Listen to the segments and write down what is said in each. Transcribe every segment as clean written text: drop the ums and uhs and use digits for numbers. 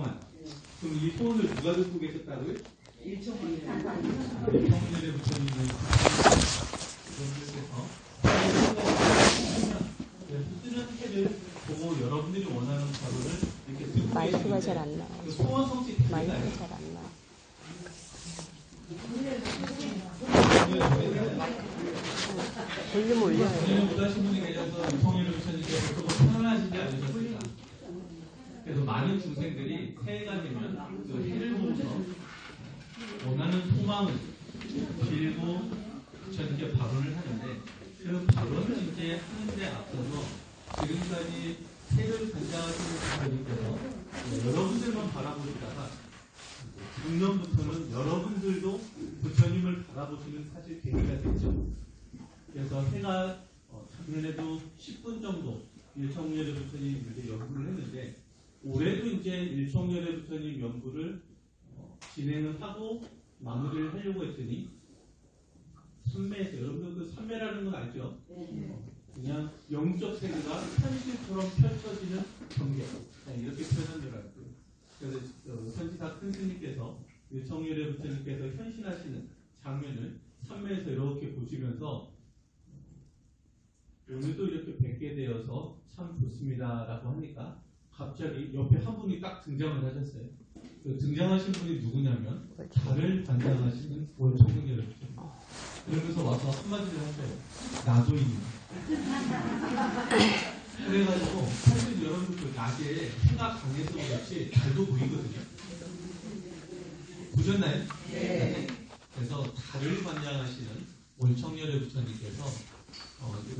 동안. 그럼 이 소원을 누가 듣고 계셨다고요? 일청문회를 붙여있는 여러분들께서 쓰는 책을 보고 여러분들이 원하는 바로를 이렇게 듣고 마이크가 잘 안 나와. 소원 성취 마이크가 잘 안 나와. 볼륨 올려요. 본인은 못하신 분이 계셔서 유통일을 붙여주셔서 조금 편안하신지 않으셨을까? 그래서 많은 중생들이 새해가 되면 그 해를 보면서 원하는 소망을 빌고 붙여주게 발언을 하는데 그 발언을 이제 하는데 앞서서 지금까지 새를 관장하시는 부처님께서 여러분들만 바라보시다가 작년부터는 여러분들도 부처님을 바라보시는 사실 계기가 됐죠. 그래서 해가 작년에도 10분 정도 일청열의 부처님 이제 연구를 했는데 올해도 이제 일청열의 부처님 연구를 진행을 하고 마무리를 하려고 했더니 삼매에서 여러분들 그 삼매라는 건 알죠? 그냥 영적 세계가 현실처럼 펼쳐지는 경계 이렇게 표현한 줄 알고요. 그래서 현지사 큰 스님께서 일청열의 부처님께서 현신하시는 장면을 삼매에서 이렇게 보시면서 오늘도 이렇게 뵙게 되어서 참 좋습니다라고 하니까 갑자기 옆에 한 분이 딱 등장을 하셨어요. 그 등장하신 분이 누구냐면 달을 관장하시는 원청문회를 그러면서 와서 한마디를 하세요. 나도 있는. 그래가지고 사실 여러분들 그 낮에 해가 강해서 그렇지 달도 보이거든요. 보셨나요? 네. 그래서 달을 관장하시는 원청열의 부처님께서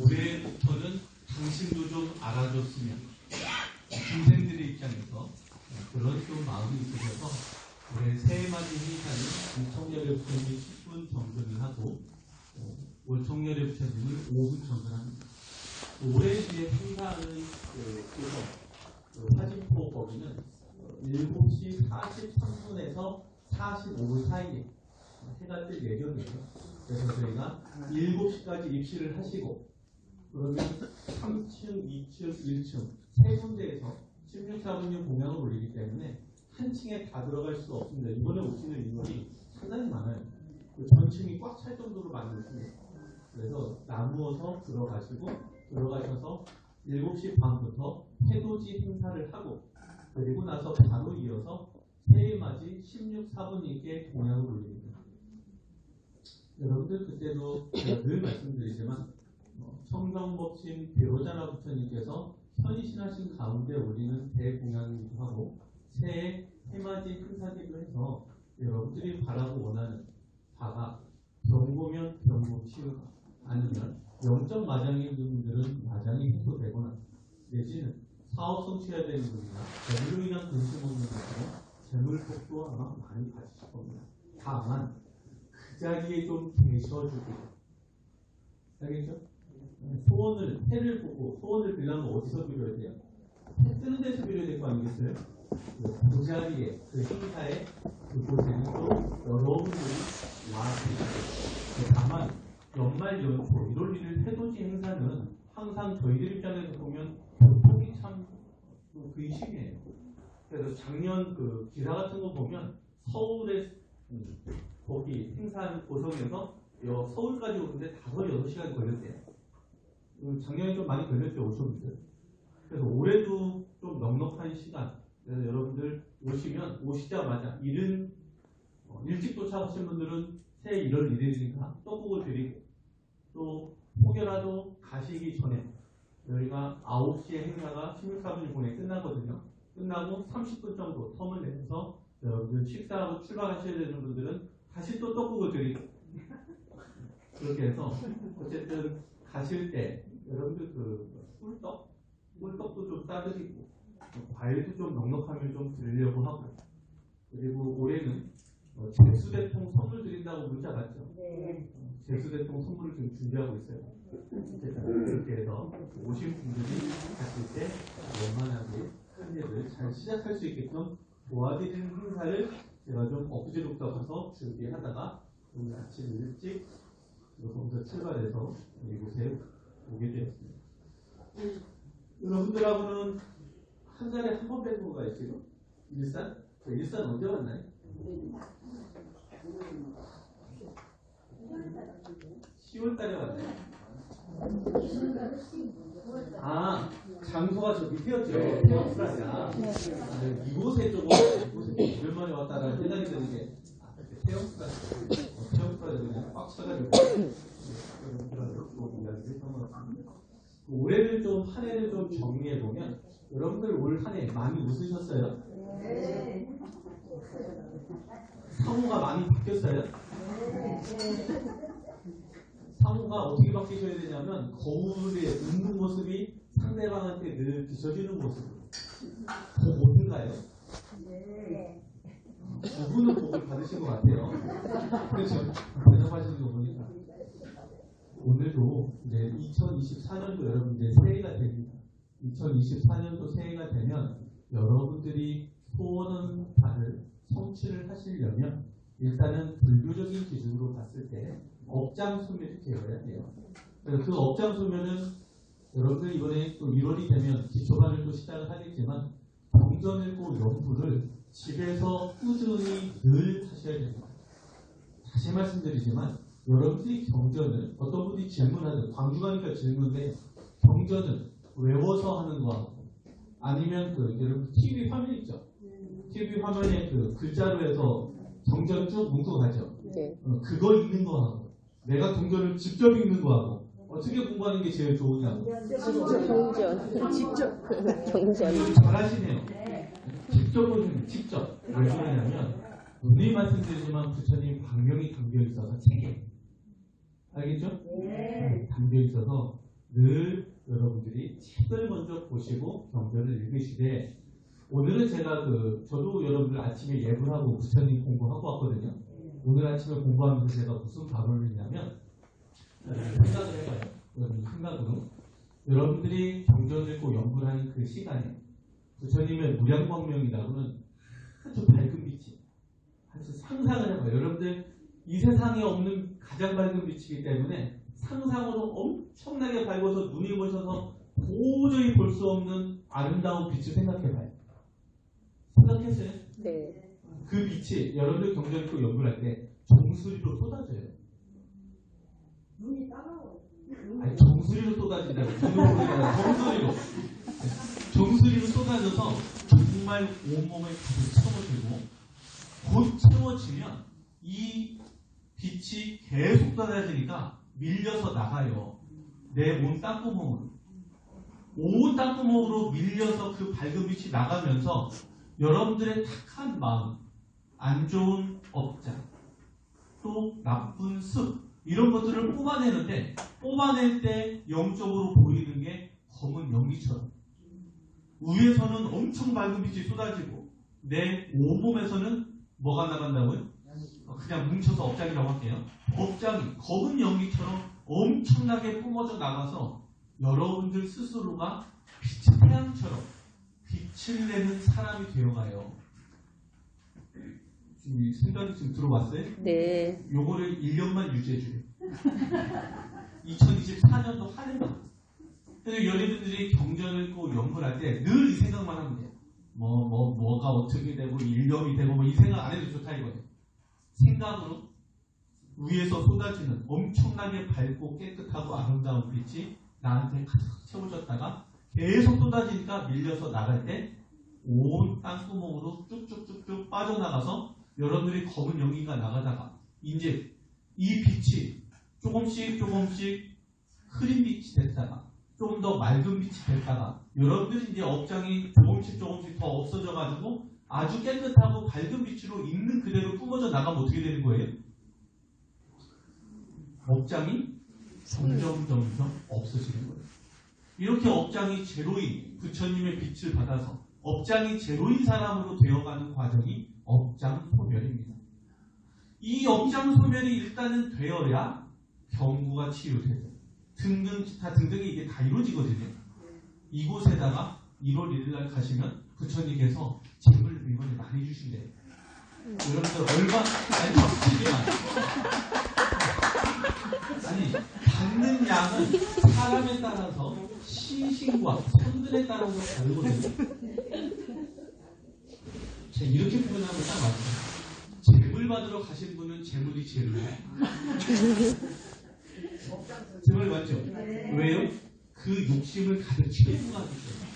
올해부터는 당신도 좀 알아줬으면 중생들의 입장에서 그런 좀 마음이 있으셔서 올해 새해 맞이 행사는 원청열의 부처님이 10분 정근을 하고 원청열의 부처님을 5분 정근합니다. 올해 뒤에 행사하는 화진포법인은 7시 43분에서 45분 사이에 해가 뜰 예정이에요. 그래서 저희가 7시까지 입시를 하시고 그러면 3층, 2층, 1층 세 군데에서 16사분용 공양을 올리기 때문에 한 층에 다 들어갈 수 없습니다. 이번에 오시는 인원이 상당히 많아요. 그 전층이 꽉 찰 정도로 많이 오십니다. 그래서 나누어서 들어가셔서 7시 반부터 해돋이 행사를 하고 그리고 나서 바로 이어서 새해맞이 16사분님께 공양을 올립니다. 여러분들 그때도 제가 늘 말씀드리지만 청정법신 비로자나 부처님께서 현신하신 가운데 올리는 대공양이기도 하고 새해 해맞이 행사기도 해서 여러분들이 바라고 원하는 바가 병보면 병보 치유가 아니면 영적 마장인 분들은 마장이 해소되거나 내지는 사업 성취해야 되는 분이나 재물로 인한 근심 없는 분들은 재물복도 아마 많이 가지실 겁니다. 다만 그 자리에 좀 계셔주고 알겠죠? 소원을 해를 보고 소원을 빌려면 어디서 빌어야 돼요? 해 뜨는 데서 빌어야 될 거 아니겠어요? 그 자리에 그 행사에 그곳에는 또 여러분들이 와주시고 다만 연말 연초 1월 1일 해돋이 행사는 항상 저희들 입장에서 보면 교통이 참 의심이에요. 그래서 작년 그 기사 같은 거 보면 서울에 거기 행사한 고성에서 서울까지 오는데 5-6시간 걸렸대요. 작년에 좀 많이 걸렸죠, 오셨는데. 그래서 올해도 좀 넉넉한 시간. 그래서 여러분들 오시자마자 일찍 도착하신 분들은 새해 1월 1일이니까 떡국을 드리고 또 혹여라도 가시기 전에 저희가 9시에 행사가 16사분이 공연이 끝나거든요. 끝나고 30분 정도 텀을 내서 여러분들 식사하고 출발하셔야 되는 분들은 다시 또 떡국을 드리고 그렇게 해서 어쨌든 가실 때 여러분들 그 꿀떡도 좀 싸드리고 과일도 좀 넉넉하면 좀 드리려고 하고 그리고 올해는 제수대통 선물 드린다고 문자 받죠? 네. 제수대통 선물을 지금 준비하고 있어요. 그렇게 해서 오신 분들이 갔을 때 원만하게 한 해를 잘 시작할 수 있게끔 도와드리는 행사를 제가 좀 엊그제부터 가서 준비하다가 오늘 아침 일찍 여기서 출발해서 이곳에 오게 되었습니다. 여러분들하고는 한 달에 한 번 뵙는 거가요 지금? 일산? 일산 언제 왔나요? 10월달에 왔나요? 아, 장소가 저 밑이었죠. 태영프라자. 이곳에 조금 오랜만에 왔다라는 생각이 드는 게 태영프라자 그냥 꽉 차가지고 이야기를 했던 것 같습니다. 올해를 좀 한 해를 좀 정리해 보면 여러분들 올 한 해 많이 웃으셨어요? 네. 상호가 많이 바뀌었어요? 상호가 어떻게 바뀌셔야 되냐면 거울에 웃는 모습이 상대방한테 늘 비춰주는 모습으로 더 못한가요? 네. 그분은 복을 받으신 것 같아요. 그렇죠? 대답하시는 거 보니까 오늘도 이제 2024년도 여러분 이제 새해가 됩니다. 2024년도 새해가 되면 여러분들이 소원은 바를 성취를 하시려면 일단은 불교적인 기준으로 봤을 때 업장소멸이 되어야 돼요. 그 업장소멸은 여러분들 이번에 또 1월이 되면 기초반을 또 시작을 하겠지만 경전일고 연부를 집에서 꾸준히 늘 하셔야 됩니다. 다시 말씀드리지만 여러분들이 경전을 어떤 분이 질문하죠. 광주 가니까 질문인데 경전은 외워서 하는 거하고 아니면 그 여러분 TV 화면 있죠. TV 화면에 그 글자로 해서 경전 쭉 문구 가죠. 네. 그거 읽는 거하고 내가 경전을 직접 읽는 거하고 어떻게 공부하는 게 제일 좋으냐고. 경전. 직접. 경전. 잘하시네요. 직접 보시면 직접. 왜 그러냐면 우리 말씀드리지만 부처님 광명이 담겨 있어서 책에 알겠죠? 네. 담겨 있어서 늘 여러분들이 책을 먼저 보시고 경전을 읽으시되 오늘은 제가 저도 여러분들 아침에 예불하고 부처님 공부하고 왔거든요. 오늘 아침에 공부하면서 제가 무슨 답을 했냐면 생각을 해봐요. 여러분 생각으로 여러분들이 경전을 읽고 연불하는 그 시간에 부처님의 무량광명이라고는 아주 밝은 빛이 아주 상상을 해봐요. 여러분들 이 세상에 없는 가장 밝은 빛이기 때문에 상상으로 엄청나게 밝아서 눈이 부셔서 도저히 볼 수 없는 아름다운 빛을 생각해봐요. 생각했어요? 네. 그 빛이 여러분들 경전 읽고 연불할 때 정수리로 쏟아져요. 눈이 따가워요. 아니 정수리로 쏟아진다고 정수리로 쏟아져서 정말 온몸에 가득 채워지고 곧 채워지면 이 빛이 계속 쏟아지니까 밀려서 나가요. 내 몸 땅구멍으로. 온 땅구멍으로 밀려서 그 밝은 빛이 나가면서 여러분들의 착한 마음, 안 좋은 업장, 또 나쁜 습 이런 것들을 뽑아내는데 뽑아낼 때 영적으로 보이는 게 검은 연기처럼 위에서는 엄청 밝은 빛이 쏟아지고 내 온몸에서는 뭐가 나간다고요? 그냥 뭉쳐서 업장이라고 할게요. 업장이 검은 연기처럼 엄청나게 뿜어져 나가서 여러분들 스스로가 빛의 태양처럼 빛을 내는 사람이 되어가요. 지금 생각이 지금 들어왔어요? 네. 요거를 1년만 유지해줘요. 2024년도 한 해만. 그래서 여러분들이 경전을 읽고 연구할 때 늘 이 생각만 하면 돼요. 뭐가 어떻게 되고 일념이 되고 뭐 이 생각 안 해도 좋다 이거예요. 생각으로 위에서 쏟아지는 엄청나게 밝고 깨끗하고 아름다운 빛이 나한테 가득 채워졌다가 계속 쏟아지니까 밀려서 나갈 때 온 땅구멍으로 쭉쭉쭉쭉 빠져나가서 여러분들이 검은 연기가 나가다가 이제 이 빛이 조금씩 흐린 빛이 됐다가 좀 더 맑은 빛이 됐다가 여러분들이 이제 업장이 조금씩 더 없어져가지고 아주 깨끗하고 밝은 빛으로 있는 그대로 뿜어져 나가면 어떻게 되는 거예요? 업장이 점점 없어지는 거예요. 이렇게 업장이 제로인 부처님의 빛을 받아서 업장이 제로인 사람으로 되어가는 과정이 업장 소멸입니다. 이 업장 소멸이 일단은 되어야 경구가 치유되고 기타 등등이 이게 다 이루어지거든요. 이곳에다가 1월 1일날 가시면 부처님께서 짐을 이번에 많이 주신대요. 여러분들 얼마 아니 아니 받는 양은 사람에 따라서 신신과 성분에 따라서 다르거든요. 자, 이렇게 표현하면 딱 맞아요. 재물 받으러 가신 분은 재물이 재물이에요. 재물 맞죠? 왜요? 그 욕심을 가득 채우고 가기 때문에.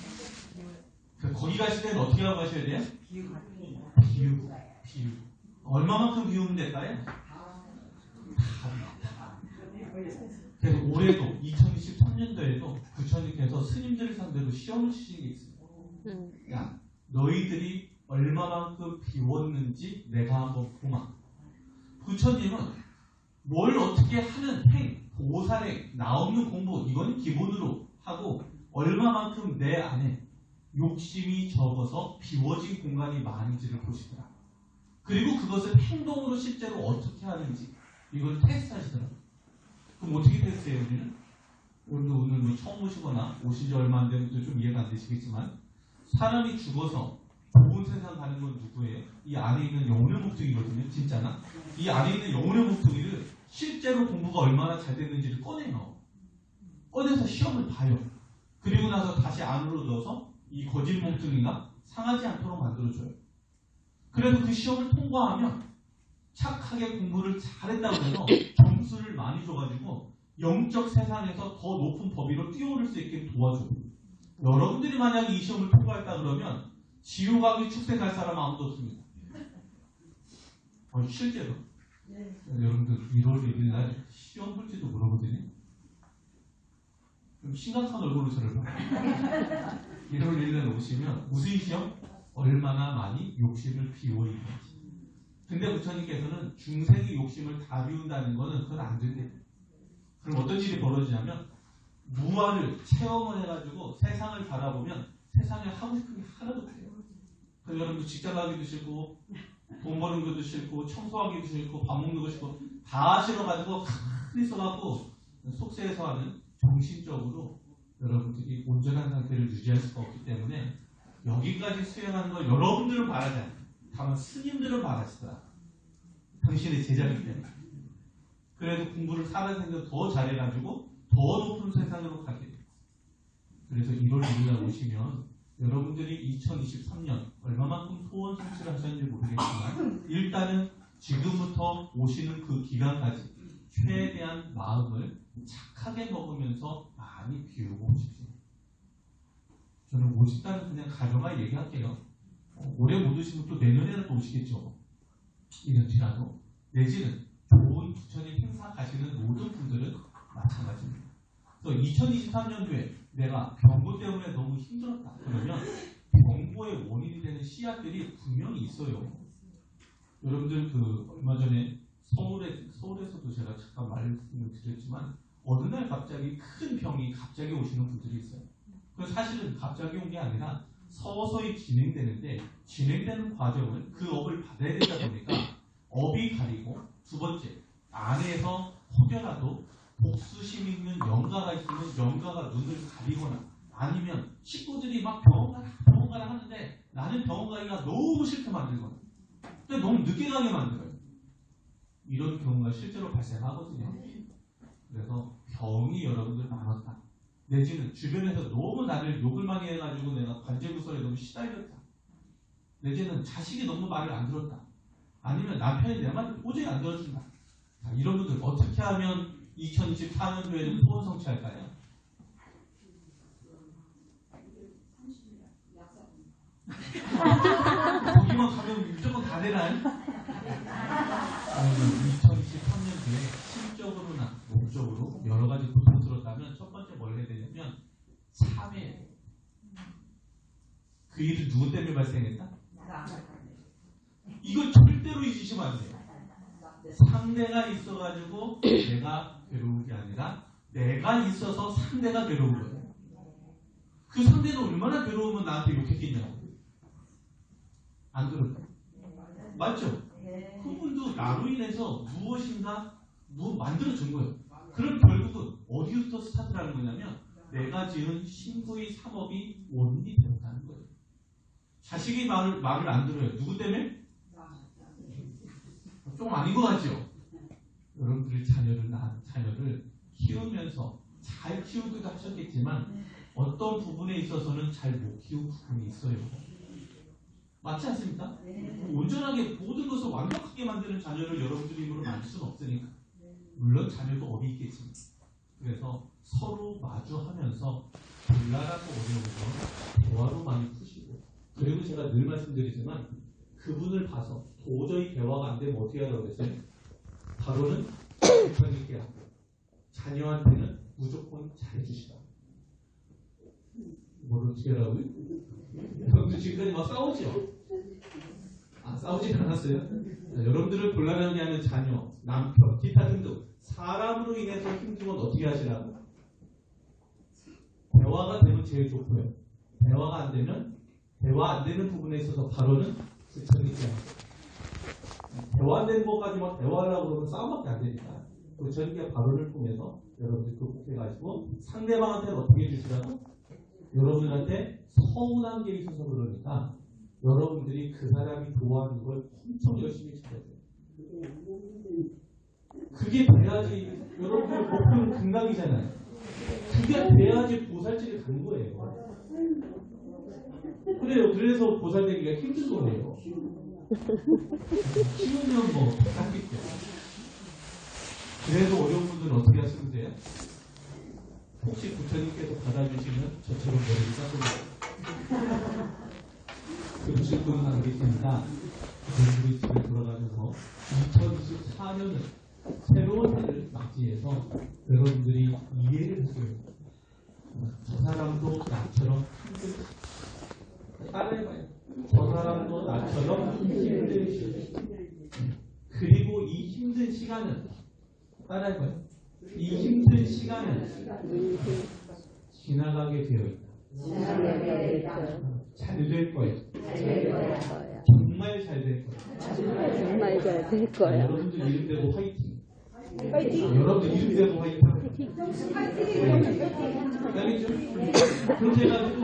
그러니까 거기 가실 때는 어떻게 하고 가셔야 돼요? 비우고. 얼마만큼 비우면 될까요? 그래서 올해도 2023년도에도 부처님께서 스님들을 상대로 시험을 치신 게 있어요. 야, 너희들이 얼마만큼 비웠는지 내가 한번 보마. 부처님은 뭘 어떻게 하는 행, 보살행, 나 없는 공부 이건 기본으로 하고 얼마만큼 내 안에 욕심이 적어서 비워진 공간이 많은지를 보시더라. 그리고 그것을 행동으로 실제로 어떻게 하는지 이걸 테스트하시더라고요. 그럼 어떻게 테스트해요? 우리는 오늘 뭐 처음 오시거나 오신 지 얼마 안 되면 좀 이해가 안 되시겠지만 사람이 죽어서 좋은 세상 가는 건 누구예요? 이 안에 있는 영혼의 목적이거든요. 진짜나? 이 안에 있는 영혼의 목적이를 실제로 공부가 얼마나 잘 됐는지를 꺼내요. 꺼내서 시험을 봐요. 그리고 나서 다시 안으로 넣어서 이 거짓 몸뚱이가 상하지 않도록 만들어줘요. 그래서 그 시험을 통과하면 착하게 공부를 잘했다고 해서 점수를 많이 줘가지고 영적 세상에서 더 높은 법위로 뛰어오를 수 있게 도와줘요. 여러분들이 만약에 이 시험을 통과했다 그러면 지옥 가기 축생 갈 사람 아무도 없습니다. 실제로. 여러분들 1월 1일 날 시험 볼지도 물어보더니 좀 심각한 얼굴로 저를 봐요. 1월 1일 날 오시면 무슨 시험? 얼마나 많이 욕심을 비워있는지. 근데 부처님께서는 중생의 욕심을 다 비운다는 거는 그건 안 된대요. 그럼 어떤 일이 벌어지냐면 무아를 체험을 해가지고 세상을 바라보면 세상에 하고 싶은 게 하나도 없어요. 그래서 여러분들 직장 가기도 싫고 돈 버는 것도 싫고 청소하기도 싫고 밥 먹는 것도 싫고 다 싫어가지고 가만히 있어갖고 속세에서 하는 정신적으로 여러분들이 온전한 상태를 유지할 수가 없기 때문에 여기까지 수행하는 걸 여러분들은 바라지 않아요. 다만 스님들은 바라시더라. 당신의 제자이기 때문에. 그래도 공부를 살아생겨 더 잘해가지고 더 높은 세상으로 가게 돼요. 그래서 1월 1일날 오시면 여러분들이 2023년 얼마만큼 소원 성취를 하셨는지 모르겠지만 일단은 지금부터 오시는 그 기간까지 최대한 마음을 착하게 먹으면서 많이 비우고 오십시오. 저는 오십다는 그냥 가정하에 얘기할게요. 올해 못 오시면 또 내년에는 또 오시겠죠. 1년 뒤라도. 내지는 좋은 부처님 행사 가시는 모든 분들은 마찬가지입니다. 그래서 2023년도에 내가 병고 때문에 너무 힘들었다. 그러면 병고의 원인이 되는 씨앗들이 분명히 있어요. 여러분들 얼마 전에 서울에서도 제가 잠깐 말씀을 드렸지만 어느 날 갑자기 큰 병이 갑자기 오시는 분들이 있어요. 그 사실은 갑자기 온 게 아니라 서서히 진행되는데 진행되는 과정은 그 업을 받아야 되다 보니까 업이 가리고 두 번째 안에서 혹여라도 복수심 있는 영가가 있으면 영가가 눈을 가리거나 아니면 식구들이 막 병원 가라 하는데 나는 병원 가기가 너무 싫게 만들거나 근데 너무 늦게 가게 만들어요. 이런 경우가 실제로 발생하거든요. 그래서 병이 여러분들 많았다. 내지는 주변에서 너무 나를 욕을 많이 해가지고 내가 관제구설에 너무 시달렸다. 내지는 자식이 너무 말을 안 들었다. 아니면 남편이 내 말을 도저히 안 들어준다. 자, 이런 분들 어떻게 하면 2024년도에는 소원 성취할까요? 거기만 가면 무조건 다 되나요? 2023년도에 심적으로나 몸적으로 여러 가지 고통 들었다면 첫 번째 뭘 해야 되냐면 참회. 그 일은 누구 때문에 발생했다? 이걸 절대로 잊으시면 안 돼요. 상대가 있어가지고 내가 괴로운 게 아니라 내가 있어서 상대가 괴로운 거예요. 그 상대는 얼마나 괴로우면 나한테 욕했겠냐고. 안 그럴까요? 맞죠? 그분도 나로 인해서 무엇인가 만들어준 거예요. 그럼 결국은 어디부터 스타트를 하는 거냐면 내가 지은 신부의 삼업이 원인이 되었다는 거예요. 자식이 말을 안 들어요. 누구 때문에? 좀 아닌 것 같죠? 여러분들이 자녀를 키우면서 잘 키우기도 하셨겠지만 어떤 부분에 있어서는 잘 못 키운 부분이 있어요. 맞지 않습니까? 온전하게 모든 것을 완벽하게 만드는 자녀를 여러분들이 힘으로 만들 수는 없으니까. 물론 자녀도 업이 있겠지만. 그래서 서로 마주하면서 곤란하고 어려운 거 대화로 많이 푸시고, 그리고 제가 늘 말씀드리지만 그분을 봐서 도저히 대화가 안 되면 어떻게 하라고 그랬어요? 바로는 편 있게 하고 자녀한테는 무조건 잘해주시라. 뭘 어떻게 하라고요? 여러분들 지금까지 막 싸우죠? 싸우진 않았어요. 여러분들을 곤란하게 하는 자녀, 남편, 기타 등등 사람으로 인해서 힘들면 어떻게 하시라고? 대화가 되면 제일 좋고요. 대화가 안 되면 대화 안 되는 부분에 있어서 바로는 부처님께 하고, 대화 안 되는 것까지 막 대화하려고 그러면 싸움밖에 안 되니까 부처님께 바로를 통해서 여러분들 극복해가지고 상대방한테는 어떻게 해주시라고? 여러분한테 서운한 게 있어서 그러니까 여러분들이 그 사람이 좋아하는 걸 엄청 열심히 잘해야 돼요. 그게 돼야지. 여러분들 목표는 극락이잖아요. 그게 돼야지 보살집에 가는 거예요. 그래요. 그래서 보살되기가 힘든 거예요. 키우면 뭐 하겠죠. 그래서 어려운 분들은 어떻게 하시면 돼요? 혹시 부처님께서 받아주시면 저처럼 머리를 깎아주세요. 그러실 분은 안 계십니다. 우리 집에 돌아가셔서 2024년을 새로운 해를 맞이해서 여러분들이 이해를 해줘요. 저 사람도 나처럼 힘든, 따라해봐요. 저 사람도 나처럼 힘든 시간. 그리고 이 힘든 시간은, 따라해봐요. 이 힘든 시간은 지나가게 되어 있다. 잘 될 거예요. 정말 잘 될 거예요. 정말 잘 될 거야. 여러분들 이름 대고 화이팅. 여러분들 이름 대고 화이팅. 알겠죠? 그렇게 해가지고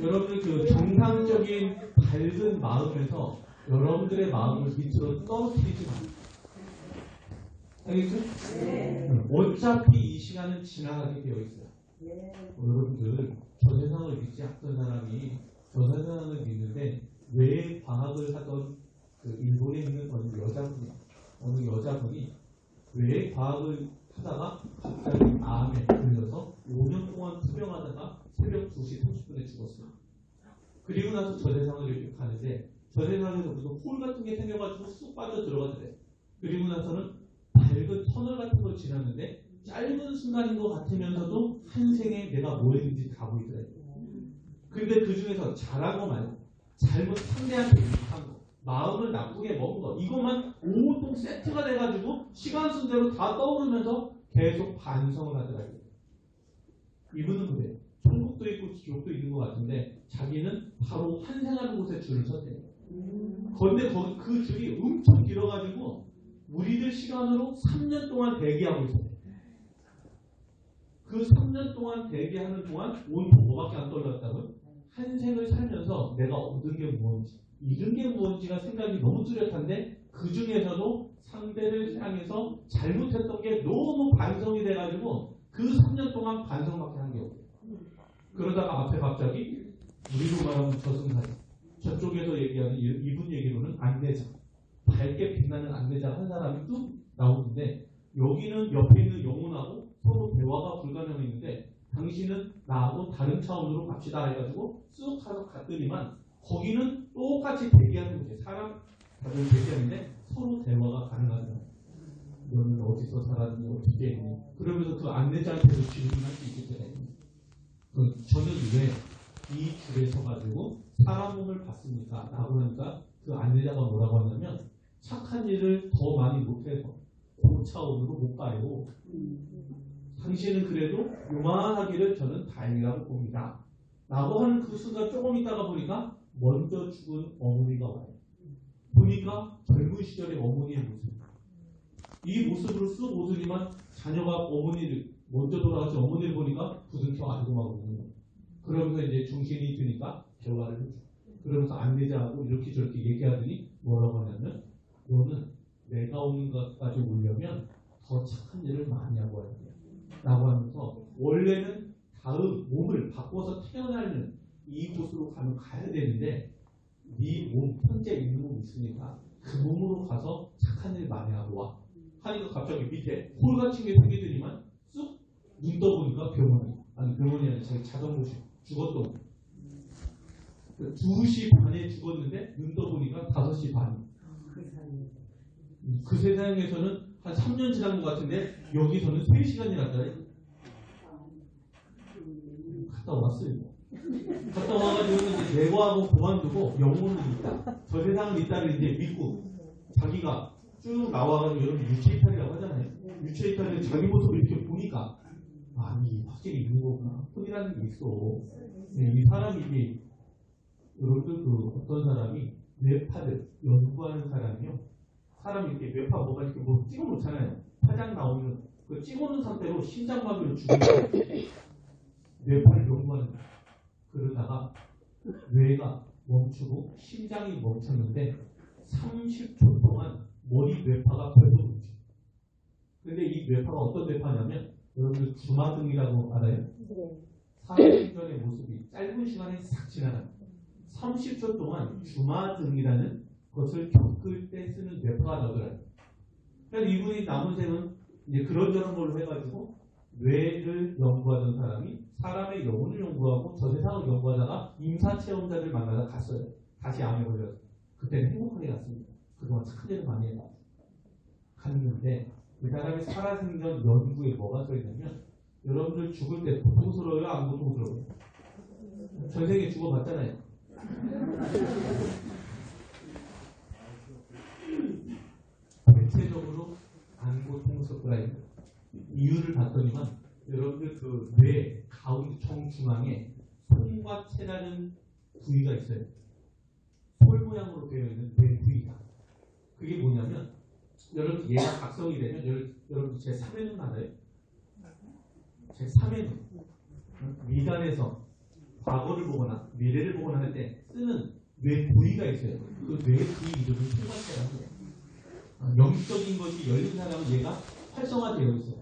여러분들 그 정상적인 밝은 마음에서 여러분들의 마음을 밑으로 떨어뜨리지 마세요. 알겠죠? 어차피 이 시간은 지나가게 되어 있어요. 여러분들 저 세상을 믿지 않던 사람이 저 세상을 믿는데 왜 과학을 하던 그 일본에 있는 어느 여자분이 왜 과학을 하다가 갑자기 암에 걸려서 5년 동안 투병하다가 새벽 2시 30분에 죽었어요. 그리고 나서 저 세상을 이렇게 가는데 저 세상에서 무슨 홀 같은 게 생겨가지고 쑥 빠져 들어가는데, 그리고 나서는 밝은 터널 같은 걸 지났는데 짧은 순간인 것 같으면서도 한 생에 내가 뭐 했는지 다 보이더라고요. 근데 그 중에서 잘한 거 말고 잘못 상대한테 욕한 거, 마음을 나쁘게 먹은 거, 이것만 온통 세트가 돼가지고 시간 순대로 다 떠오르면서 계속 반성을 하더라고요. 이분은 그래요. 천국도 있고 지옥도 있는 것 같은데 자기는 바로 환생하는 곳에 줄을 섰대요. 그런데 그 줄이 엄청 길어가지고 우리들 시간으로 3년 동안 대기하고 있어요. 그 3년 동안 대기하는 동안 온통 뭐밖에 안 떠올랐다고요? 한 생을 살면서 내가 얻은 게 무엇인지, 잃은 게 무엇인지가 생각이 너무 뚜렷한데 그 중에서도 상대를 향해서 잘못했던 게 너무 반성이 돼가지고 그 3년 동안 반성밖에 한 게 없어요. 그러다가 앞에 갑자기 우리로 말하면 저승사자, 저쪽에서 얘기하는 이분 얘기로는 안내자, 밝게 빛나는 안내자 한 사람이 뚝 나오는데, 여기는 옆에 있는 영혼하고 서로 대화가 불가능했는데 당신은 나하고 다른 차원으로 갑시다 해가지고 쑥 가서 갔더니만 거기는 똑같이 대기하는 곳이에요. 사람 다들 대기하는데 서로 대화가 가능하다. 너는 어디서 살았니? 어떻게 했니? 그러면서 그 안내자한테도 질문할 수 있게 되거든요. 저는 왜 이 줄에 서가지고 사람 몸을 봤습니까? 라고 하니까 그 안내자가 뭐라고 하냐면, 착한 일을 더 많이 못해서 고차원으로 못 가요. 당신은 그래도 요만하기를 저는 다행이라고 봅니다. 라고 하는 그 순간 조금 있다가 보니까 먼저 죽은 어머니가 와요. 보니까 젊은 시절의 어머니의 모습. 이 모습으로 쑥 오더니만 자녀가 어머니를 먼저 돌아가신 어머니를 보니까 부둥켜 안고 막 오는 거예요. 그러면서 이제 정신이 드니까 대화를 해줘. 그러면서 안내자하고 이렇게 저렇게 얘기하더니 뭐라고 하냐면, 너는 내가 오는 것까지 오려면 더 착한 일을 많이 하고 와야 돼. 라고 하면서 원래는 다음 몸을 바꿔서 태어나는 이곳으로 가야 되는데 네 몸, 현재 있는 몸 있으니까 그 몸으로 가서 착한 일 많이 하고 와. 하니까 갑자기 밑에 홀 같은 게 생기더니만 쑥 눈 떠보니까 병원이. 아니 병원이 아니라 자기 자전거시 죽었던 2시 반에 죽었는데 눈 떠보니까 5시 반. 그 세상에서는 한 3년 지난 것 같은데 여기서는 3시간이란다. 갔다 왔어요. 갔다 와가지고 이제 내고하고 그만두고 영혼은 있다. 저 세상은 있다를 이제 믿고 자기가 쭉 나와가지고 여러분 유체이탈이라고 하잖아요. 유체이탈은 자기 모습을 이렇게 보니까 이 확실히 있는 거구나. 혼이라는 게 있어. 이 사람이 이게 여러분들 어떤 사람이 뇌파를 연구하는 사람이요. 사람이 이렇게 뇌파 뭐가 이렇게 뭐 찍어 놓잖아요. 화장 나오면 그 찍어 놓은 상태로 심장마비로 죽는 거예요. 뇌파를 연구하는 거예요. 그러다가 뇌가 멈추고 심장이 멈췄는데 30초 동안 머리 뇌파가 계속 멈춰. 근데 이 뇌파가 어떤 뇌파냐면 여러분들 주마등이라고 알아요? 사람 생전의 모습이 짧은 시간에 싹 지나가는 30초 동안 주마등이라는 것을 겪을 때 쓰는 뇌파가 나오더라고요. 그래서 이분이 남은 생은 이제 그런저런 걸로 해가지고 뇌를 연구하던 사람이 사람의 영혼을 연구하고 저 세상을 연구하다가 임사체험자를 만나다 갔어요. 다시 암에 걸려서. 그때는 행복하게 갔습니다. 그동안 착한 일을 많이 해가 갔는데 그 사람이 살아생전 연구에 뭐가 써있냐면 여러분들 죽을 때 고통스러워요? 안 고통스러워요? 전생에 죽어봤잖아요. 대체적으로 안 고통스럽더라. 이유를 봤더니만 여러분들 그 뇌 가운데 정중앙에 송과체라는 부위가 있어요. 솔 모양으로 되어 있는 뇌 부위가. 그게 뭐냐면 여러분 얘가 각성이 되면 여러분 제 3의 눈 알아요? 제 3의 눈. 미간에서 과거를 보거나 미래를 보거나 할 때 쓰는 뇌 부위가 있어요. 그 뇌 부위 이름은 송과체라는 거예요. 영적인 것이 열린 사람은 얘가 활성화되어 있어요.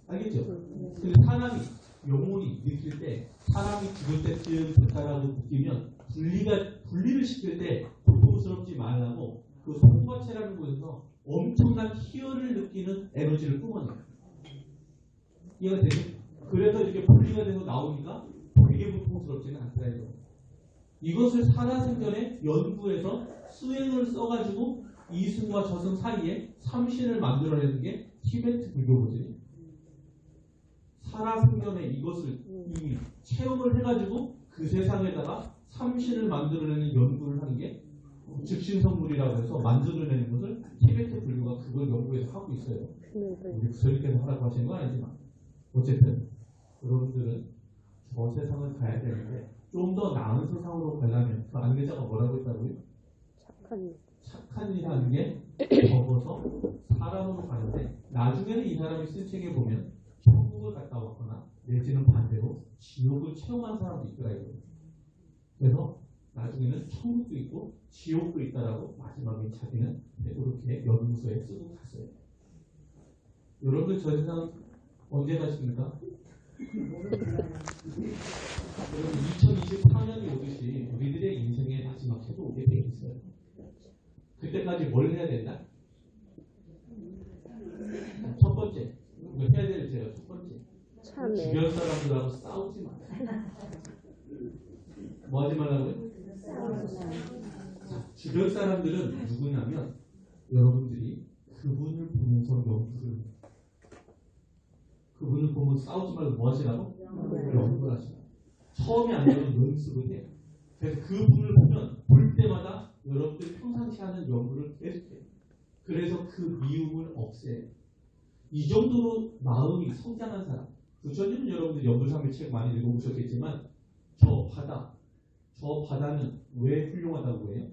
알겠죠? 근데 사람이 영혼이 느낄 때 사람이 죽을 때쯤 됐다라고 느끼면 분리를 시킬 때 고통스럽지 말라고 그 송과체라는 곳에서 엄청난 희열을 느끼는 에너지를 뿜어내요. 이해가 되죠? 그래서 이렇게 분리가 돼서 나오니까 되게 고통스럽지는 않더라고요. 이것을 살아생전에 연구해서 수행을 써가지고 이승과 저승 사이에 삼신을 만들어내는 게 티베트 불교거든요. 살아생전에 이것을 이미 체험을 해가지고 그 세상에다가 삼신을 만들어내는 연구를 하는 게 즉신성물이라고 해서 만들어내는 것을 티베트 불교가 그걸 연구해서 하고 있어요. 우리 부처님께서 하라고 하시는 건 아니지만 어쨌든 여러분들은 저 세상을 가야 되는데 좀 더 나은 세상으로 가려면 그 안내자가 뭐라고 했다고요? 착한 일 하는 게 적어서 사람으로 가는데 나중에는 이 사람이 쓴 책에 보면 천국을 갔다 왔거나 내지는 반대로 지옥을 체험한 사람도 있더라고요. 그래서 나중에는 천국도 있고 지옥도 있다라고 마지막에 자기는 이렇게 연구소에 쓰고 갔어요. 여러분들 저 세상 언제 가십니까? 여러분 2024년이 오듯이 우리들의 인생의 마지막 해도 오게 돼 있어요. 그때까지 뭘 해야 된다? 첫 번째, 이거 해야 될 제가 첫 번째. 주변 사람들하고 싸우지 마. 뭐 하지 말라고요? 주변 사람들은 누구냐면 여러분들이 그분을 보면서 연구를 그분을 보면 싸우지 말고 뭐 하시라고? 연구를 하시라고. 처음에 안 되면 연습을 해요. 그래서 그분을 보면 볼 때마다 여러분들이 평상시 하는 연구를 계속해요. 그래서 그 미움을 없애요. 이 정도로 마음이 성장한 사람. 부처님은 여러분들 연불상의 책 많이 읽어보셨겠지만 저 바다는 왜 훌륭하다고 해요?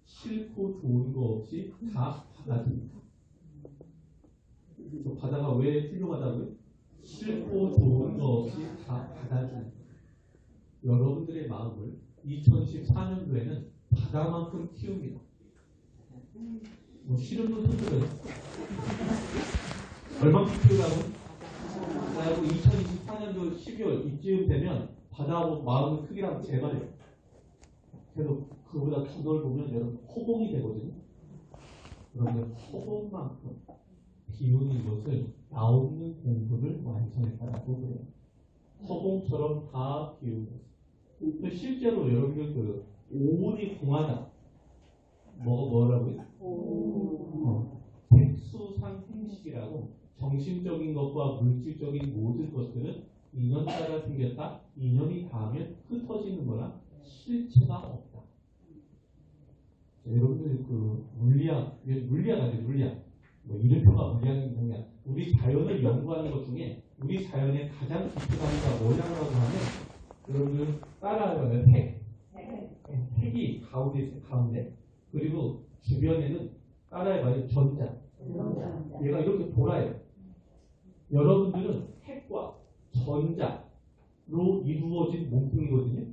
싫고 좋은 거 없이 다 받아줍니다. 저 바다가 왜 훌륭하다고요? 싫고 좋은 거 없이 다 받아줍니다. 여러분들의 마음을 2014년도에는 바다만큼 키웁니다. 뭐 싫은 건 힘들어요. 얼만큼 키우라고? 그리고 2024년도 12월 이쯤 되면 바다하고 마음의 크기랑 재발해요. 그래도 그보다 더 넓으면 여러분 허공이 되거든요. 그러면 허공만큼 비우는 것을 나오는 공부를 완성했다라고 그래요. 허공처럼 다 비우고. 또 실제로 여러분들 그 오온이 공하다. 뭐라고요? 색수상 행식이라고 정신적인 것과 물질적인 모든 것들은 인연 따라 생겼다. 인연이 닿으면 흩어지는 거라 실체가 없다. 여러분들 그 물리학 아니에요, 물리학. 뭐 이름표가 물리학이 뭐냐. 우리 자연을 연구하는 것 중에 우리 자연의 가장 깊은 단위가 뭐냐고 하면 여러분들 따라하면 핵이 가운데 있어요. 가운데. 그리고 주변에는 따라해봐요. 전자. 얘가 이렇게 돌아요. 여러분들은 핵과 전자로 이루어진 몸통이거든요.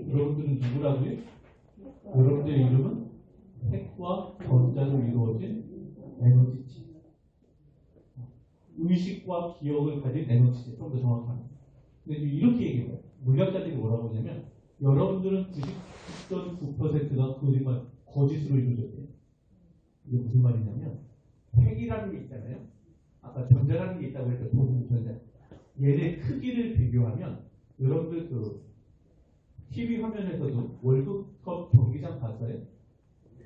여러분들은 누구라고요? 여러분들의 이름은 핵과 전자로 이루어진 에너지체. 의식과 기억을 가진 에너지체. 좀 더 정확하게. 근데 이렇게 얘기해요. 물리학자들이 뭐라고 하냐면 여러분들은 99.9%가 거짓말, 거짓으로 이루어졌대요. 이게 무슨 말이냐면 핵이라는 게 있잖아요. 아까 전자라는 게 있다고 했죠. 전자. 얘네 크기를 비교하면 여러분들 그 TV 화면에서도 월드컵 경기장 봤어요?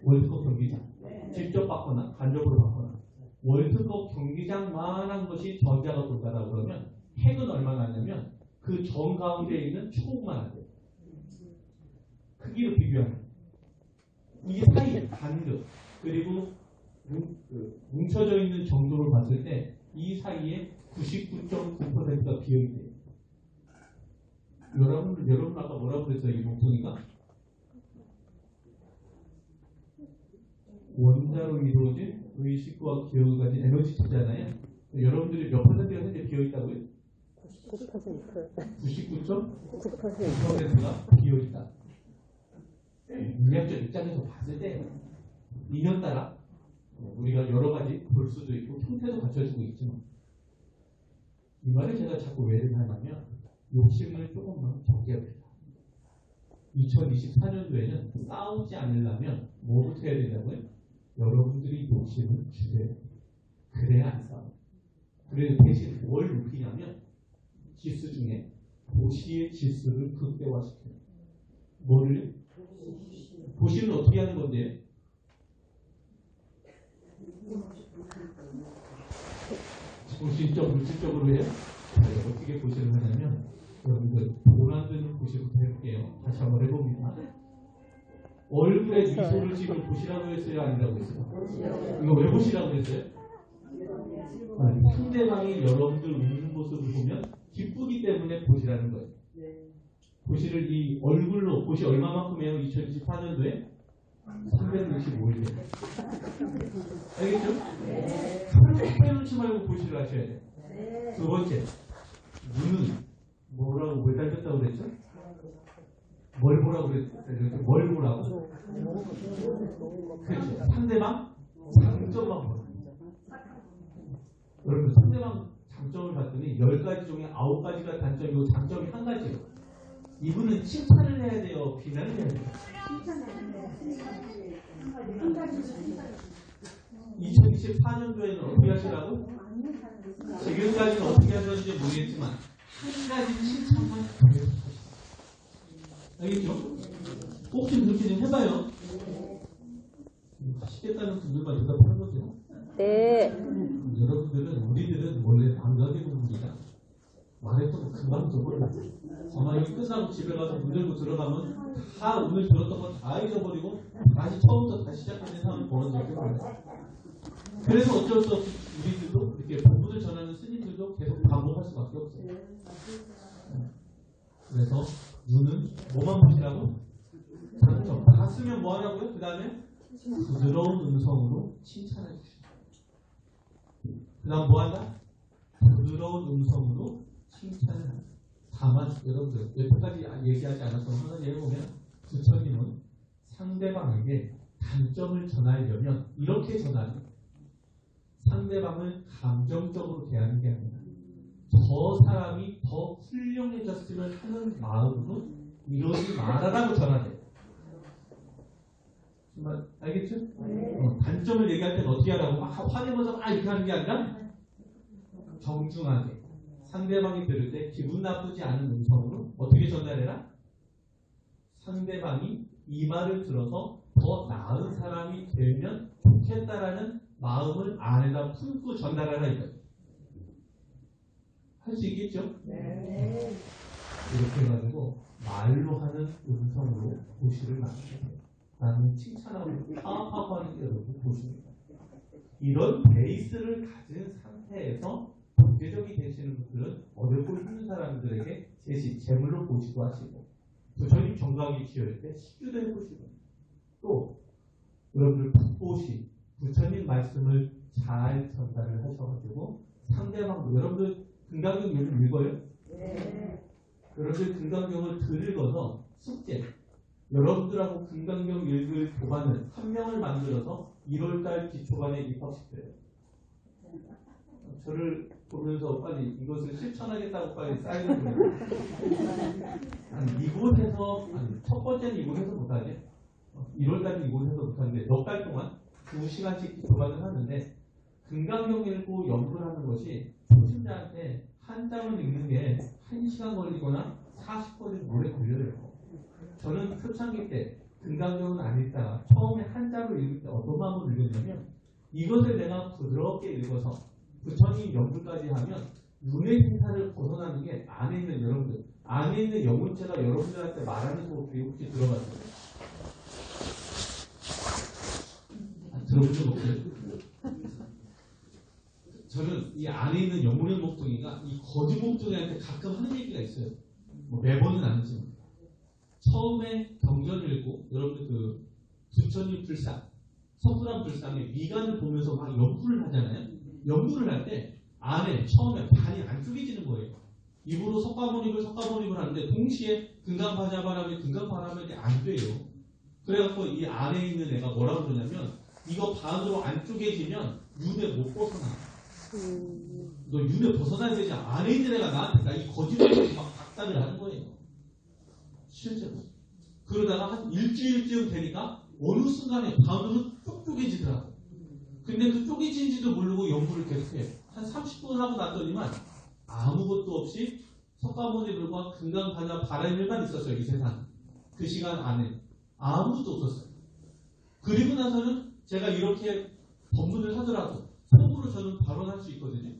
월드컵 경기장. 직접 봤거나 간접으로 봤거나. 월드컵 경기장만한 것이 전자가 돌다라고 그러면 핵은 얼마나 하냐면 그 정 가운데 있는 초국만 하대요. 크기로 비교하면. 이 사이 간극 그리고 뭉쳐져 있는 정도를 봤을 때 이 사이에 99.9%가 비어있대요. 여러분 아까 뭐라고 그랬어요? 이 뭉텅이가? 원자로 이루어진 의식과 기억을 가진 에너지체잖아요. 여러분들이 몇 퍼센트가 현재 비어있다고요? 99.9%가 비어있다. 물리학적 입장에서 봤을 때 인연 따라 우리가 여러 가지 볼 수도 있고 형태도 갖춰지고 있지만 이 말을 제가 자꾸 왜 하냐면 욕심을 조금만 적게 합니다. 2024년도에는 싸우지 않으려면 뭐부터 해야 된다고요? 여러분들이 욕심을 줄여야 돼요. 그래야 안 싸워요. 그래서 대신 뭘 높이냐면 지수 중에 도시의 지수를 극대화시켜요. 뭐를? 도시는 어떻게 하는 건데요? 정신적, 물질적으로 해요? 어떻게 고시를 하냐면 여러분들 돈 안 드는 고시부터 해볼게요. 다시 한번 해봅니다. 얼굴에 미소를 지금 보시라고 했어요? 아니라고 했어요? 이거 왜 보시라고 했어요? 상대방이 여러분들 웃는 모습을 보면 기쁘기 때문에 보시라는 거예요. 고시를 이 얼굴로 고시 얼마만큼 해요? 2024년도에 365일. 알겠죠? 빼놓지 말고 고시를 하셔야 돼요. 두 번째, 눈은 뭐라고 왜 달렸다고 그랬죠? 뭘 보라고 그랬죠? 뭘 보라고? 그렇죠. 상대방 장점만 보라. 여러분 상대방 장점을 봤더니 10가지 중에 9가지가 단점이고 장점이 한 가지예요. 이분은 칭찬을 해야 돼요? 비난을 해야 돼요? 2024년도에는 어떻게 하시라고? 지금까지는 어떻게 하셨는지 모르겠지만 한 가지 칭찬만 계속 하시죠. 알겠죠? 꼭 좀 그렇게 좀 해봐요. 하시겠다는 분들만 대답하는 거죠. 네. 여러분들은 우리들은 원래 남자들 공부이다. 말했던 금방 잊어버려. 아마 여기 끝나고 집에 가서 문 열고 들어가면 다 오늘 들었던 거 다 잊어버리고 다시 처음부터 다시 시작하는 상황이 벌어질 거예요. 그래서 어쩔 수 없이 우리들도 이렇게 본문을 전하는 스님들도 계속 반복할 수밖에 없어요. 그래서 눈은 뭐만 보시라고? 장점. 다 쓰면 뭐 하냐고요? 그 다음에 부드러운 음성으로 칭찬해 주시죠. 그 다음 뭐 한다? 부드러운 음성으로 칭찬을 한다. 다만 여러분들 여태까지 얘기하지 않았던 한 가지 해보면 부처님은 상대방에게 단점을 전하려면 이렇게 전하는 상대방을 감정적으로 대하는 게 아니라 저 사람이 더 훌륭해졌으면 하는 마음으로 이러지 말아라고 전하대. 정말 알겠죠? 단점을 얘기할 때는 어떻게 하라고 막 화내면서 막 이렇게 하는 게 아니라 정중하게 상대방이 들을 때 기분 나쁘지 않은 음성으로 어떻게 전달해라? 상대방이 이 말을 들어서 더 나은 사람이 되면 좋겠다라는 마음을 안에다 품고 전달하라 이거예요. 할 수 있겠죠? 네. 이렇게 해가지고 말로 하는 음성으로 고시를 만들어요. 나는 칭찬하고 파악하고 하는 게 여러분 고시입니다. 이런 베이스를 가진 상태에서 경제적이 되시는 분들은 어렵고 힘든 사람들에게 제물로 고시도 하시고 부처님 정각이 기여할 때 식주도 해보시고 또 여러분들 북보시 부처님 말씀을 잘 전달을 하셔가지고 상대방도 여러분들 금강경 요즘 읽어요? 네. 여러분들 금강경을 덜 읽어서 숙제 여러분들하고 금강경 읽을 도반을 한 명을 만들어서 1월달 기초반에 입학시켜요. 저를 보면서 빨리 이것을 실천하겠다고 빨리 사인을 보내요. 이곳에서 첫 번째는 이곳에서 못하지 1월달은 이곳에서 못하는데 몇 달 동안 2시간씩 기초반을 하는데 금강경 읽고 연구를 하는 것이 초심자한테 한 장을 읽는 게 1시간 걸리거나 40분이 오래 걸려요. 저는 초창기 때 금강경은 안 읽다가 처음에 한 장을 읽을 때 어떤 마음으로 읽었냐면 이것을 내가 부드럽게 읽어서 부처님 연구까지 하면 눈의 생사를 벗어나는 게 안에 있는 여러분들 안에 있는 영혼체가 여러분들한테 말하는 소리 혹시 들어봤어요? 들어본 적 없어요? 저는 이 안에 있는 영혼의 목동이가 이 거짓 목동이한테 가끔 하는 얘기가 있어요. 뭐 매번은 아니지만 처음에 경전을 읽고 여러분들 그 부처님 불상 석굴암 불상의 미간을 보면서 막 연구를 하잖아요. 연구를 할 때 안에 처음에 반이 안 쪼개지는 거예요. 입으로 석가모니를 하는데 동시에 금강바자바람이 금강바람이 안 돼요. 그래갖고 이 안에 있는 애가 뭐라고 그러냐면 이거 반으로 안 쪼개지면 윤회 못 벗어나. 너 윤회 벗어나야 되지. 안에 있는 애가 나한테 이 거짓말을 막 박살을 하는 거예요. 실제로. 그러다가 한 일주일쯤 되니까 어느 순간에 반으로 쭉 쪼개지더라고. 근데 그 쪼개진지도 모르고 연구를 계속해요. 한 30분 하고 났더니만 아무것도 없이 석가모니들과 금강바자 바람일만 있었어요. 이 세상. 그 시간 안에. 아무것도 없었어요. 그리고 나서는 제가 이렇게 법문을 하더라도 속으로 저는 발언할 수 있거든요.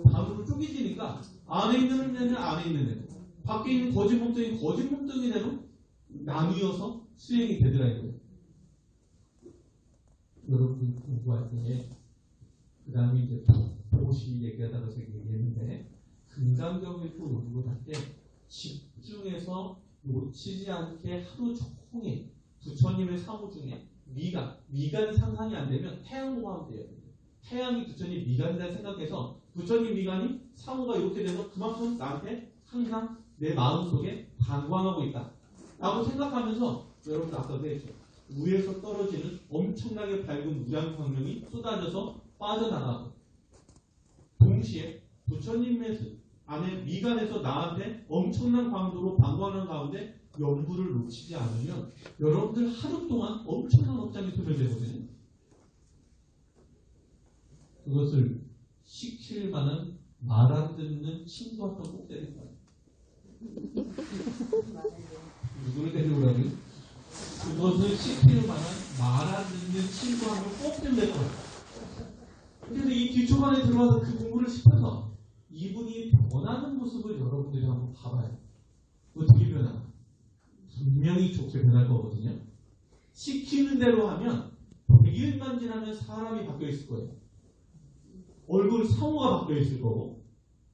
반으로 쪼개지니까 안에 있는 애는 안에 있는 애고 밖에 있는 거짓 몸뚱이 대로 나뉘어서 수행이 되더라고요. 여러분 공부할 때 그 다음에 이제 도시 얘기하다가 제가 얘기했는데 금강경 읽고 연구를 할 때 집중해서 놓치지 않게 하루 종일 부처님의 사무 중에 미간 상상이 안 되면 태양 모함 돼요. 태양이 부처님 미간이라 생각해서 부처님 미간이 사무가 이렇게 돼서 그만큼 나한테 항상 내 마음속에 관광하고 있다 라고 생각하면서 여러분들 아까도 했죠. 위에서 떨어지는 엄청나게 밝은 무량광명이 쏟아져서 빠져나가고 동시에 부처님의 안에 미간에서 나한테 엄청난 광도로 방광하는 가운데 연구를 놓치지 않으면 여러분들 하루 동안 엄청난 업장이 소멸되거든요. 그것을 시킬 만한 말 안 듣는 친구 한 번 꼭 데리고 와요. 누구를 데려오라고요? 그것을 시킬 만한 말 안 듣는 친구 한 명 꼭 데리고 와요. 그래서 이 기초반에 들어와서 그 공부를 시켜서 이분이 변하는 모습을 여러분들이 한번 봐봐요. 어떻게 변하나? 분명히 좋게 변할 거거든요. 시키는 대로 하면 100일만 지나면 사람이 바뀌어 있을 거예요. 얼굴 상호가 바뀌어 있을 거고.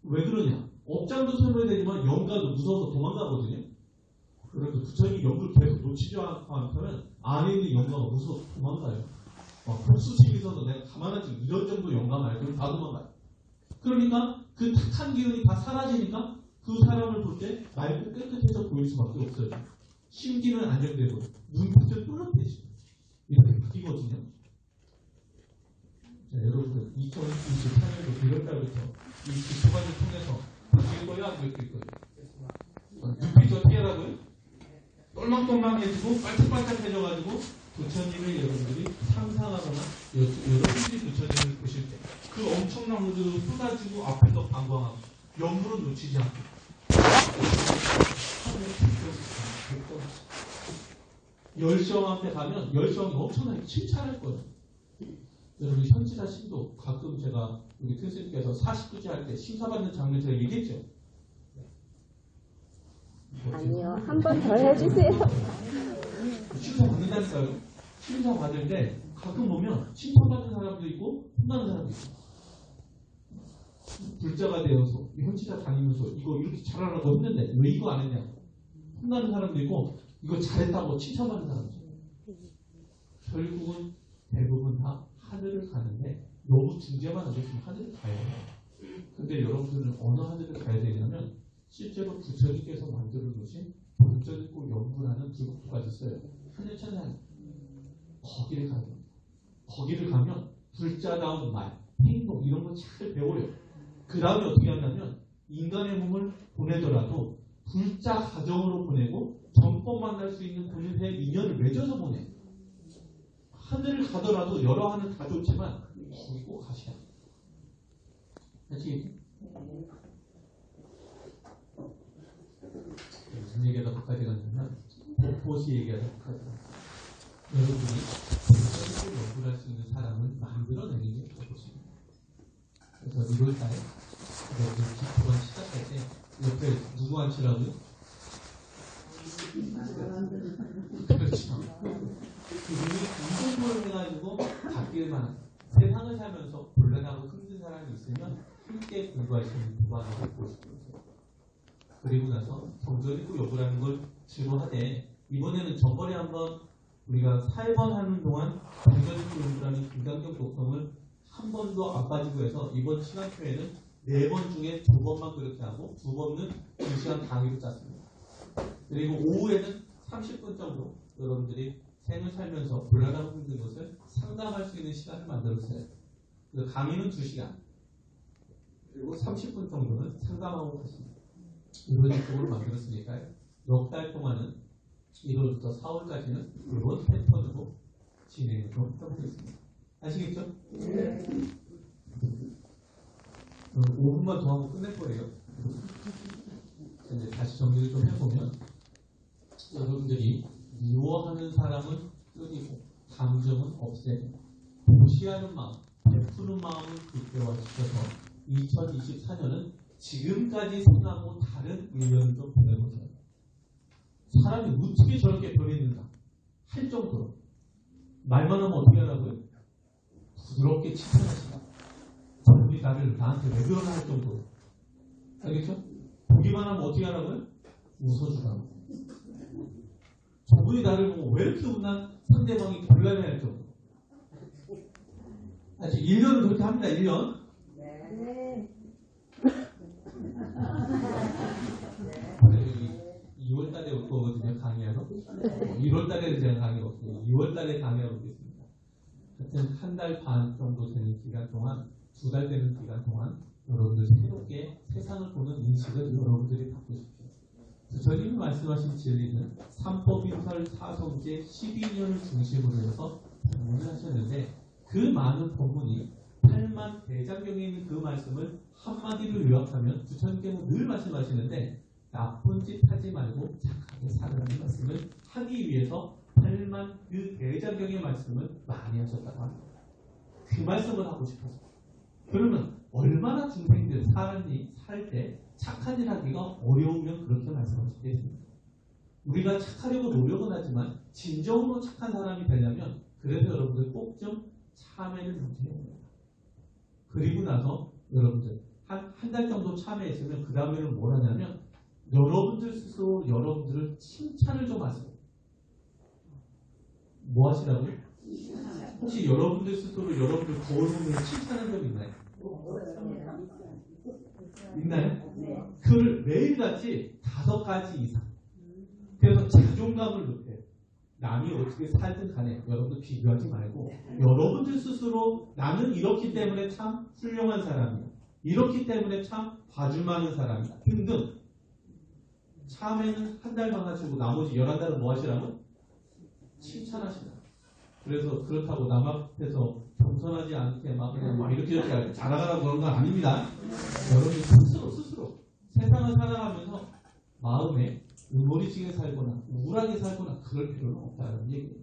왜 그러냐? 업장도 설명되지만 영가도 무서워서 도망가거든요. 그래서 부처님 영구를 계속 놓치지 않다면 안에 있는 영가가 무서워서 도망가요. 복수심이 있어서 내가 가만하지 이런 정도 영감 말고는 다 도망가요. 그러니까 그 탁한 기운이 다 사라지니까 그 사람을 볼 때 맑고 깨끗해져 보일 수밖에 없어요. 심기는 안정되고 눈빛은 뚜렷해지고 이렇게 바뀌거든요. 자, 여러분들 2024년도 1월달부터 이 기초반을 통해서 바뀔 거예요? 안 바뀔 거예요? 눈빛 어떻게 하라고요? 깜깜해지고 반짝반짝해져가지고 부처님을 여러분들이 상상하거나 여러분들이 부처님을 보실 때 그 엄청난 무드로 쏟아지고 앞에서 방광하고 영으로 놓치지 않고 열시왕 앞에 가면 열시왕이 엄청나게 칭찬할 거예요. 여러분 현지사 신도 가끔 제가 우리 교수님께서 49지 할 때 심사받는 장면 제가 얘기했죠. 아니요, 한 번 더 해주세요. 심사 받는다니까요. 심사 받을 때 가끔 보면 칭찬받는 사람도 있고 혼나는 사람도 있고 불자가 되어서 현지사 다니면서 이거 이렇게 잘하라고 했는데 왜 이거 안 했냐 혼나는 사람도 있고 이거 잘했다고 칭찬받는 사람도 있고 결국은 대부분 다 하늘을 가는데 너무 중재만 하고 있으면 하늘을 가야 돼요. 근데 여러분들은 어느 하늘을 가야 되냐면 실제로 부처님께서 만들어 놓으신 본전있고 영분하는 불국토가 있어요. 하늘천상 거기를 가야 돼요. 거기를 가면 불자다운 말, 행동 이런 거 잘 배워요. 그 다음에 어떻게 하냐면 인간의 몸을 보내더라도 불자 가정으로 보내고 전법 만날 수 있는 본인의 인연을 맺어서 보내요. 하늘을 가더라도 여러 하늘 다 좋지만 거기 꼭 가셔야 돼요. 아시겠죠? 무슨 얘기가 끝까지 갔냐면 복보시 얘기가 끝까지 갔어요. 여러분이 본전을 연구할 수 있는 사람을 만들어내는 게 복보시입니다. 그래서 1월달에 여러분 기초반 시작할 때 옆에 누구 앉히라고요? 그렇죠. 그분이 공부를 해가지고 바뀔만 세상을 살면서 곤란하고 힘든 사람이 있으면 함께 공부할 수 있는 도반을 갖고 싶어요. 그리고 나서 정전있고 요구라는 걸 주로하되 이번에는 전번에 한번 우리가 4번 하는 동안 정전있고 요구라는 긍정적 독성을 한 번도 안 빠지고 해서 이번 시간표에는 4번 중에 2번만 그렇게 하고 2번은 2시간 강의로 짰습니다. 그리고 오후에는 30분 정도 여러분들이 생을 살면서 곤란하고 힘든 것을 상담할 수 있는 시간을 만들었어요. 그래서 강의는 2시간 그리고 30분 정도는 상담하고 갔습니다. 이런 식으로 만들었으니까요. 몇 달 동안은 1월부터 4월까지는 이번 패턴으로 진행을 좀 하고 있습니다. 아시겠죠? 네. 5분만 더 하고 끝낼 거예요. 이제 다시 정리를 좀 해보면 여러분들이 미워하는 사람은 끊이고 감정은 없애고 보시하는 마음, 베푸는 마음을 극대화시켜서 2024년은 지금까지 생각하고 다른 1년을 좀 보내보세요. 사람이 어떻게 저렇게 변했는가 할 정도로 말만 하면 어떻게 하라고요? 부드럽게 칭찬하시라. 저분이 나한테 왜 그러나 할 정도로. 알겠죠? 보기만 하면 어떻게 하라고요? 웃어주라고. 저분이 나를 보고 왜 이렇게 웃나 상대방이 곤란해할 정도. 아직 1년을 그렇게 합니다. 1년. 네. 2월달에 올 거거든요. 강의하러. 1월달에 제가 강의 없고 2월달에 강의하러 오겠습니다. 하여튼 한 달 반 정도 되는 기간 동안 2달 되는 기간 동안 여러분들 새롭게 세상을 보는 인식을 여러분들이 바꾸십시오. 부처님이 말씀하신 진리는 삼법인설 사성제 12년을 중심으로 해서 법문을 하셨는데 그 많은 법문이 8만 대장경에 있는 그 말씀을 한마디로 요약하면 부처님께서 늘 말씀하시는데 나쁜 짓 하지 말고 착하게 살아라는 말씀을 하기 위해서 8만 그 대장경의 말씀을 많이 하셨다고 합니다. 그 말씀을 하고 싶어서. 그러면 얼마나 중생들 살 때 착한 일 하기가 어려우면 그렇게 말씀하시겠습니까? 우리가 착하려고 노력은 하지만 진정으로 착한 사람이 되려면 그래서 여러분들 꼭 좀 참회를 좀 해야 됩니다. 그리고 나서 여러분들 한 달 정도 참회했으면 그 다음에는 뭘 하냐면 여러분들 스스로 여러분들을 칭찬을 좀 하세요. 뭐 하시라고요? 혹시 여러분들 스스로 여러분들 거울 보면 칭찬한 적 있나요? 있나요? 그걸 매일같이 5가지 이상. 그래서 자존감을 높여요. 남이 어떻게 살든 간에 여러분들 비교하지 말고 여러분들 스스로 나는 이렇기 때문에 참 훌륭한 사람이야. 이렇기 때문에 참 봐줄 만한 사람이다. 등등 다음에는 한 달만 하시고 나머지 11달은 뭐 하시라고? 칭찬하시라. 그래서 그렇다고 남 앞에서 겸손하지 않게 막 그냥 막 이렇게 자랑하라고 그런 건 아닙니다. 여러분 스스로 세상을 살아가면서 마음에 음모리층에 살거나 우울하게 살거나 그럴 필요는 없다는 얘기예요.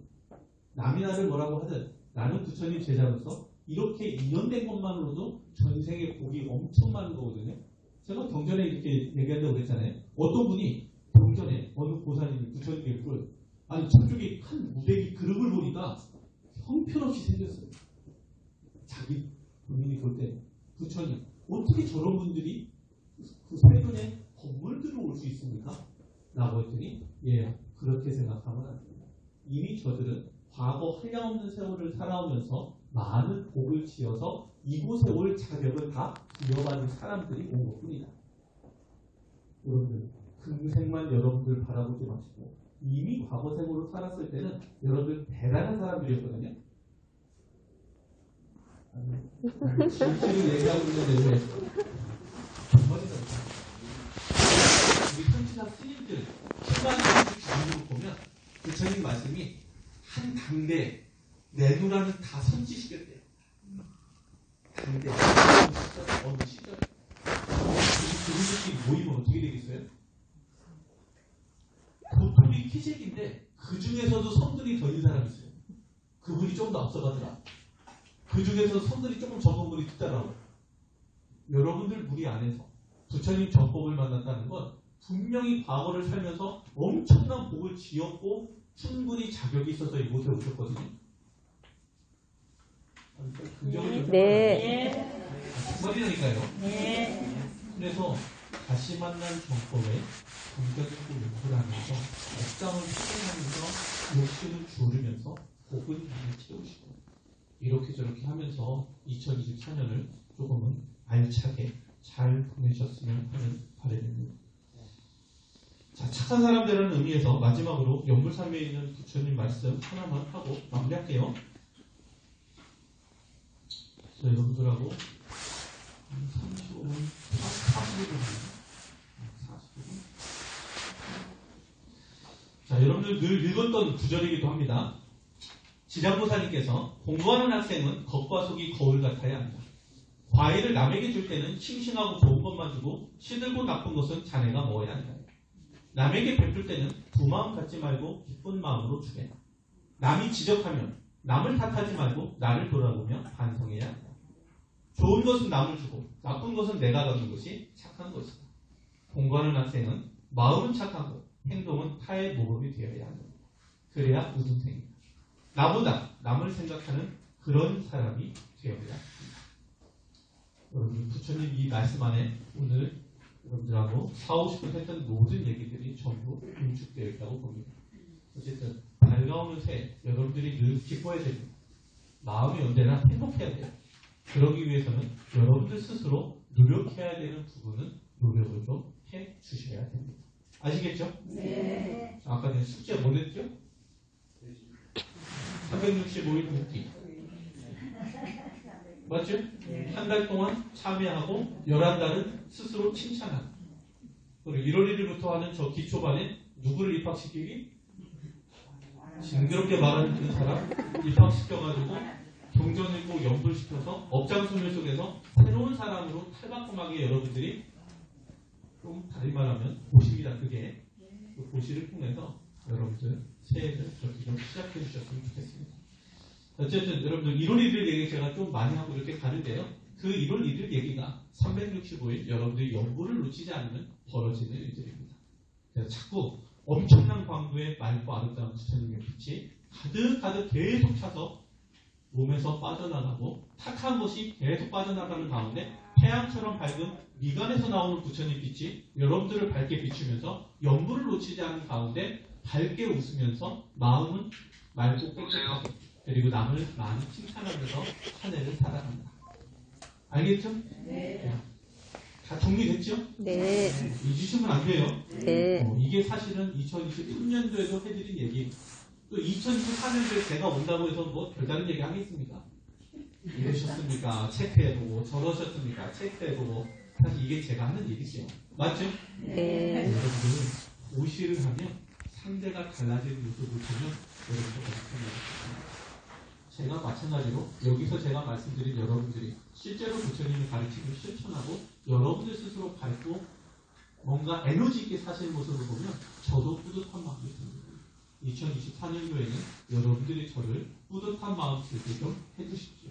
남이 나를 뭐라고 하든 나는 부처님 제자로서 이렇게 인연된 것만으로도 전생에 복이 엄청 많은 거거든요. 제가 경전에 이렇게 얘기한다고 그랬잖아요. 어떤 분이 경전에 어느 보사님이 부처님께 물어요. 아니 저쪽에 큰 무대기 그릇을 보니까 형편없이 생겼어요. 자기 본인이 볼 때 부처님 어떻게 저런 분들이 그 세 분의 건물들을 올 수 있습니까? 라고 했더니 예 그렇게 생각하면 안 됩니다. 이미 저들은 과거 한량없는 세월을 살아오면서 많은 복을 지어서 이곳에 올 자격을 다 부여받은 사람들이 온 것뿐이다. 여러분들 금생만 여러분들 바라보지 마시고 이미 과거 생으로 살았을 때는 여러분들 대단한 사람들이었거든요. 아니 진실을 얘기하고 있는데 왜 정말이다. 우리 천지사 스님들 신반들을 주문으로 보면 부처님 말씀이 한 당대 내누라는 다 선지시켰대요. 당대 어느 시절 그분들끼리 모이면 어떻게 되겠어요? 보통이 키재기인데 그 중에서도 성들이 더 있는 사람이 있어요. 그분이 좀 더 앞서가더라. 그 중에서 성들이 조금 적은 분이 있더라고요. 여러분들 무리 안에서 부처님 정법을 만났다는 건 분명히 과거를 살면서 엄청난 복을 지었고 충분히 자격이 있어서 이곳에 오셨거든요. 네. 정말이라니까요. 그래서 다시 만난 정법에 감격있고 욕구하면서 억장을 수행하면서 욕심을 줄이면서 복을 많이 채우시고 이렇게 저렇게 하면서 2024년을 조금은 알차게 잘 보내셨으면 하는 바람입니다. 자, 착한 사람들이라는 의미에서 마지막으로 연불산매에 있는 부처님 말씀 하나만 하고 마무리할게요. 자, 여러분들하고 35분, 45분. 자, 여러분들 늘 읽었던 구절이기도 합니다. 지장보사님께서 공부하는 학생은 겉과 속이 거울 같아야 한다. 과일을 남에게 줄 때는 싱싱하고 좋은 것만 주고 시들고 나쁜 것은 자네가 먹어야 한다. 남에게 베풀 때는 부마음 갖지 말고 기쁜 마음으로 주게. 남이 지적하면 남을 탓하지 말고 나를 돌아보며 반성해야 한다. 좋은 것은 남을 주고 나쁜 것은 내가 갖는 것이 착한 것이다. 공부하는 학생은 마음은 착하고 행동은 타의 모범이 되어야 한다. 그래야 우등생이다. 나보다 남을 생각하는 그런 사람이 되어야 합니다. 여러분 부처님 이 말씀 안에 오늘 여러분들하고 4, 50분 했던 모든 얘기들이 전부 응축되어 있다고 봅니다. 어쨌든 밝아오는 새 여러분들이 늘 기뻐해야 됩니다. 마음이 언제나 행복해야 돼요. 그러기 위해서는 여러분들 스스로 노력해야 되는 부분은 노력을 좀 해주셔야 됩니다. 아시겠죠? 네. 아까 내 숙제 뭐 했죠? 365일 묵기. 맞죠? 한 달 동안 참여하고 11달은 스스로 칭찬하고 그리고 1월 1일부터 하는 저 기초반에 누구를 입학시키기? 징그럽게 말하는 사람 입학시켜가지고 경전 읽고 연불시켜서 업장소멸 속에서 새로운 사람으로 탈바꿈하게 여러분들이 좀 다른 말하면 보시입니다. 그게 그 보시를 통해서 여러분들 새해를 그렇게 좀 시작해 주셨으면 좋겠습니다. 어쨌든 여러분들 1월 1일 얘기 제가 좀 많이 하고 이렇게 가는데요. 그 1월 1일 얘기가 365일 여러분들이 연보를 놓치지 않으면 벌어지는 일들입니다. 그래서 자꾸 엄청난 광도의 맑고 아름다운 부처님의 빛이 가득 계속 차서 몸에서 빠져나가고 탁한 것이 계속 빠져나가는 가운데 태양처럼 밝은 미간에서 나오는 부처님 빛이 여러분들을 밝게 비추면서 연보를 놓치지 않은 가운데 밝게 웃으면서 마음은 맑고 깨끗하게 그리고 남을 많이 칭찬하면서 한 해를 살아간다. 알겠죠? 네. 다 정리됐죠? 네. 잊으시면 안 돼요. 네. 이게 사실은 2023년도에도 해드린 얘기. 또 2024년도에 제가 온다고 해서 뭐 별다른 얘기 하겠습니까? 이러셨습니까? 체크해보고 저러셨습니까? 체크해보고 사실 이게 제가 하는 일이죠. 맞죠? 네. 여러분들 무시를 하면 상대가 달라지는 모습을 보면 여러분도 어떻게 생각하십니까? 제가 마찬가지로 여기서 제가 말씀드린 여러분들이 실제로 부처님의 가르침을 실천하고 여러분들 스스로 밟고 뭔가 에너지 있게 사시는 모습을 보면 저도 뿌듯한 마음이 듭니다. 2024년도에는 여러분들이 저를 뿌듯한 마음 들게 좀 해주십시오.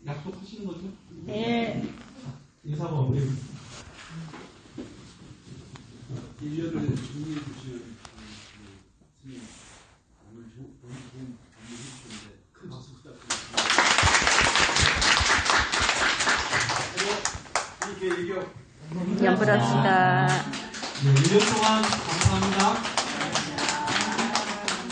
약속하시는 거죠? 네. 인사 마무리. 1년을 준비해 주신 스님 오늘 좋은 안내 해주셨는데 큰 박수 부탁드립니다. 이겨 연불합시다. 네, 1년 동안 감사합니다.